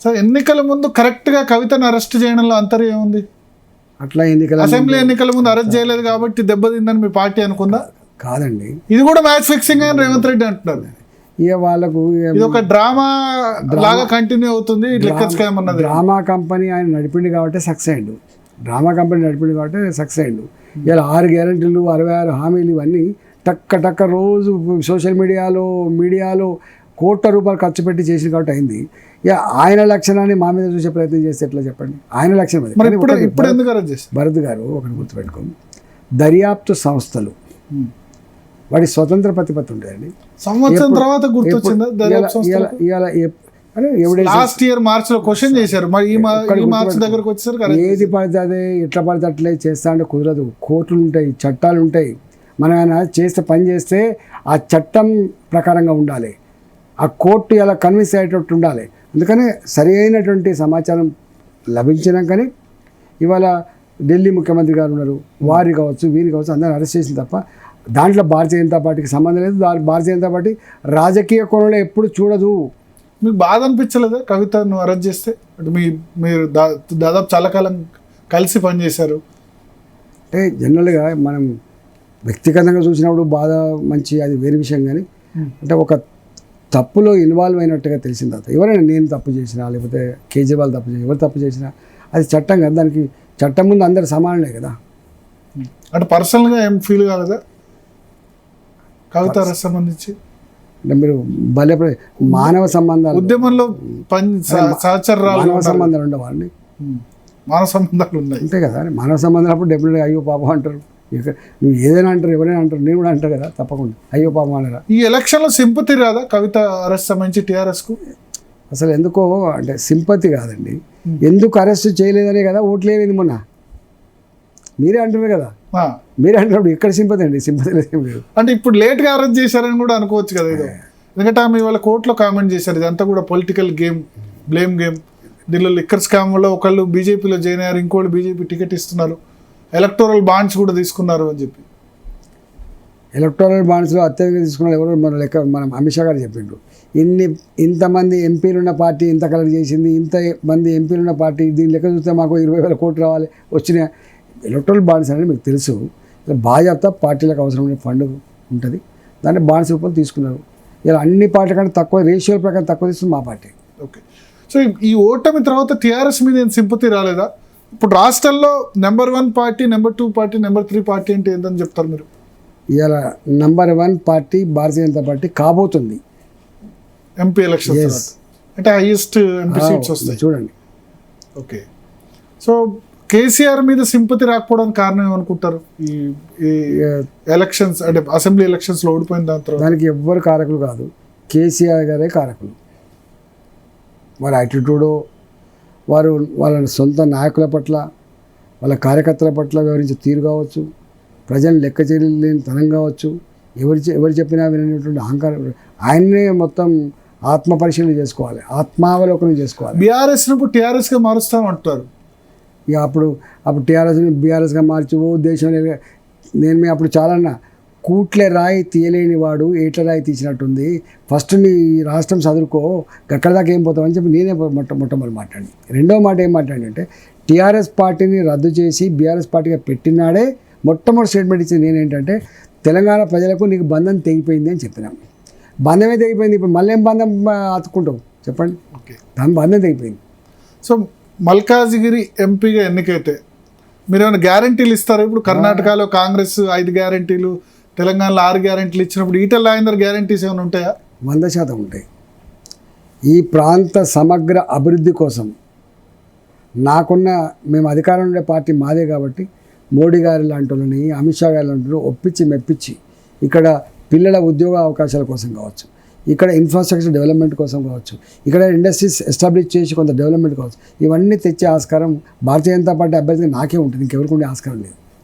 So ఎన్నికల ముందు కరెక్ట్గా కవితను అరెస్ట్ చేయడంలో అంతర్యం ఉంది. అట్లా అసెంబ్లీ ఎన్నికల ముందు అరెస్ట్ చేయలేదు కాబట్టి దెబ్బతిందని మీ పార్టీ అనుకుందా? కాదండి, ఇది కూడా మ్యాచ్ ఫిక్సింగ్ అని రేవంత్ రెడ్డి అంటున్నారు. ఇక వాళ్ళకు ఇది ఒక డ్రామా లాగా కంటిన్యూ అవుతుంది. డ్రామా కంపెనీ ఆయన నడిపిండి కాబట్టి సక్సెస్ అయ్యిండు. డ్రామా కంపెనీ నడిపిండి కాబట్టి సక్సెస్ అయ్యిండు. ఇలా 6 గ్యారెంటీలు 66 హామీలు ఇవన్నీ టక్క రోజు సోషల్ మీడియాలో కోట్ల రూపాయలు ఖర్చు పెట్టి చేసిన కాబట్టి అయింది. ఇక ఆయన లక్షణాన్ని మా మీద చూసే ప్రయత్నం చేస్తే ఎట్లా చెప్పండి? ఆయన లక్షణం అది. భరత్ గారు ఒకటి గుర్తుపెట్టుకోండి, దర్యాప్తు సంస్థలు వాడి స్వతంత్ర ప్రతిపత్తి ఉంటుందండి. సంవత్సరం తర్వాత గుర్తొచ్చిందా లాస్ట్ ఇయర్ మార్చ్ లో క్వశ్చన్ చేశారు, మరి ఈ మార్చ్ దగ్గరకు వచ్చేసరికి ఏది పడితే అదే ఎట్లా పడితే అట్లే చేస్తా అంటే కుదరదు. కోర్టులు ఉంటాయి, చట్టాలు ఉంటాయి. మనం ఏమైనా పని చేస్తే ఆ చట్టం ప్రకారంగా ఉండాలి, ఆ కోర్టు ఇలా కన్విన్స్ అయ్యేటట్టు ఉండాలి. అందుకని సరి అయినటువంటి సమాచారం లభించినాకనే ఇవాళ ఢిల్లీ ముఖ్యమంత్రి గారు ఉన్నారు, వారి కావచ్చు వీరి కావచ్చు అందరిని అరెస్ట్ చేసింది తప్ప దాంట్లో భారతీయ జనతా పార్టీకి సంబంధం లేదు. భారతీయ జనతా పార్టీ రాజకీయ కోణంలో ఎప్పుడు చూడదు. మీకు బాధ అనిపించలేదా కవితను అరెస్ట్ చేస్తే? మీరు దాదాపు చాలా కాలం కలిసి పనిచేశారు. అంటే జనరల్గా మనం వ్యక్తిగతంగా చూసినప్పుడు బాధ మంచి అది వేరే విషయం, కానీ అంటే ఒక తప్పులో ఇన్వాల్వ్ అయినట్టుగా తెలిసిన తర్వాత ఎవరైనా నేను తప్పు చేసినా లేకపోతే కేజ్రీవాల్ తప్పు చేసినా ఎవరు తప్పు చేసినా అది చట్టం కదా, దానికి చట్టం ముందు అందరు సమానమే కదా. అంటే పర్సనల్గా ఏం ఫీల్ కాలేదా కవిత అరెస్ట్ సంబంధించి? అంటే మీరు భలే మానవ సంబంధాలు ఉద్యమంలో మానవ సంబంధాలు ఉండవండి, మానవ సంబంధాలు ఉన్నాయి అంతే కదా. మానవ సంబంధాలు అప్పుడు డెఫినెట్గా అయ్యో పాపం అంటారు. నువ్వు ఏదైనా అంటారు, ఎవరైనా అంటారు, నేను కూడా అంటారు కదా, తప్పకుండా అయ్యో పాపం అనరా. ఈ ఎలక్షన్లో సింపతి రాదా కవిత అరెస్ట్ సంబంధించి టీఆర్ఎస్కు? అసలు ఎందుకో అంటే సింపతి కాదండి, ఎందుకు అరెస్ట్ చేయలేదనే కదా ఓట్లేదు మొన్న. మీరే అంటున్నారు కదా, మీరే అంటున్నప్పుడు ఇక్కడ సింపతి అండి, సింపతి లేదు. అంటే ఇప్పుడు లేట్గా అరెస్ట్ చేశారని కూడా అనుకోవచ్చు కదా ఇది, ఎందుకంటే ఆమె ఇవాళ కోర్టులో కామెంట్ చేశారు ఇదంతా కూడా పొలిటికల్ గేమ్, బ్లేమ్ గేమ్. దీనిలో లిక్కర్ స్కామ్లో ఒకళ్ళు బీజేపీలో జాయిన్ అయ్యారు, ఇంకోళ్ళు బీజేపీ టికెట్ ఇస్తున్నారు, ఎలక్టోరల్ బాండ్స్ కూడా తీసుకున్నారు అని చెప్పి. ఎలక్టోరల్ బాండ్స్లో అత్యధికంగా తీసుకున్నారు ఎవరు? మనం అమిత్ షా గారు చెప్పిండ్రు, ఇంతమంది ఎంపీలు ఉన్న పార్టీ ఇంత కలెక్ట్ చేసింది, ఇంతమంది ఎంపీలు ఉన్న పార్టీ దీని లెక్క చూస్తే మాకు 20,000 కోట్లు రావాలి వచ్చిన ఎలక్టోరల్ బాండ్స్ అనేది మీకు తెలుసు. బాధ్యత పార్టీలకు అవసరమైన ఫండ్ ఉంటుంది, దాన్ని బాండ్స్ రూపంలో తీసుకున్నారు. ఇలా అన్ని పార్టీల కంటే తక్కువ రేషియోల ప్రకారం తక్కువ తీసుకుంది మా పార్టీ. ఓకే, సో ఈ ఓటమి తర్వాత టీఆర్ఎస్ మీద ఏం సింపతి రాలేదా? ఇప్పుడు రాష్ట్రంలో number 1 party, number 2 party, number 3 party అంటే ఏంటని చెప్తారు మీరు? ఇలా number 1 party Bharatiya Janata party కాబోతుంది ఎంపీ ఎలక్షన్ అంటే హైయెస్ట్ ఎంపీ సీట్స్ వస్తాయి చూడండి. ఓకే, సో కేసీఆర్ మీద సింపతి రాకపోవడానికి కారణం ఏమనుకుంటారు? ఈ ఎలక్షన్స్ అంటే అసెంబ్లీ ఎలక్షన్స్లో ఓడిపోయిన దానికి ఎవ్వరు కారకులు కాదు, కేసీఆర్ గారే కారకులు. వారి యాటిట్యూడో, వాళ్ళ సొంత నాయకుల పట్ల, వాళ్ళ కార్యకర్తల పట్ల వివరించే తీరు కావచ్చు, ప్రజలు లెక్క చేయలేని తనం కావచ్చు, ఎవరు చెప్పినా వినటువంటి అహంకారం. ఆయన్నే మొత్తం ఆత్మ పరిశీలన చేసుకోవాలి, ఆత్మావలోకనం చేసుకోవాలి. బీఆర్ఎస్ను టీఆర్ఎస్గా మారుస్తామంటారు. ఇక అప్పుడు టీఆర్ఎస్ని బీఆర్ఎస్గా మార్చి దేశంలో నేను అప్పుడు చాలా కూట్లే రాయి తీయలేని వాడు ఏట్ల రాయి తీసినట్టుంది, ఫస్ట్ నీ రాష్ట్రం చదువుకో అక్కడ దాకా ఏం పోతామని చెప్పి నేనే మొట్టమొదటి మాట్లాడి. రెండో మాట ఏం మాట్లాడంటే టీఆర్ఎస్ పార్టీని రద్దు చేసి బీఆర్ఎస్ పార్టీగా పెట్టినాడే మొట్టమొదటి స్టేట్మెంట్ ఇచ్చింది నేనేంటంటే తెలంగాణ ప్రజలకు నీకు బంధం తెగిపోయింది అని చెప్పినాం. బంధమే తెగిపోయింది, ఇప్పుడు మళ్ళీ ఏం బంధం అతుక్కుంటావు చెప్పండి? ఓకే, దాని బంధం తెగిపోయింది. సో మల్కాజిగిరి ఎంపీగా ఎన్నికైతే మీరు ఏమైనా గ్యారంటీలు ఇస్తారు? ఇప్పుడు కర్ణాటకలో కాంగ్రెస్ 5 గ్యారంటీలు, తెలంగాణలో 6 గ్యారెంటీలు ఇచ్చినప్పుడు ఈటెల రాజేందర్ గ్యారెంటీస్ ఏమైనా ఉంటాయా? 100% ఉంటాయి. ఈ ప్రాంత సమగ్ర అభివృద్ధి కోసం మేము అధికారంలో ఉండే పార్టీ మాదే కాబట్టి మోడీ గారి లాంటి వాళ్ళని, అమిత్ షా గారి లాంటి ఒప్పించి మెప్పించి ఇక్కడ పిల్లల ఉద్యోగ అవకాశాల కోసం కావచ్చు, ఇక్కడ ఇన్ఫ్రాస్ట్రక్చర్ డెవలప్మెంట్ కోసం కావచ్చు, ఇక్కడ ఇండస్ట్రీస్ ఎస్టాబ్లిష్ చేసి కొంత డెవలప్మెంట్ కావచ్చు, ఇవన్నీ తెచ్చే ఆస్కారం భారతీయ జనతా పార్టీ అభ్యర్థిగా నాకే ఉంటుంది, ఇంకెవరికి ఉండే ఆస్కారం లేదు.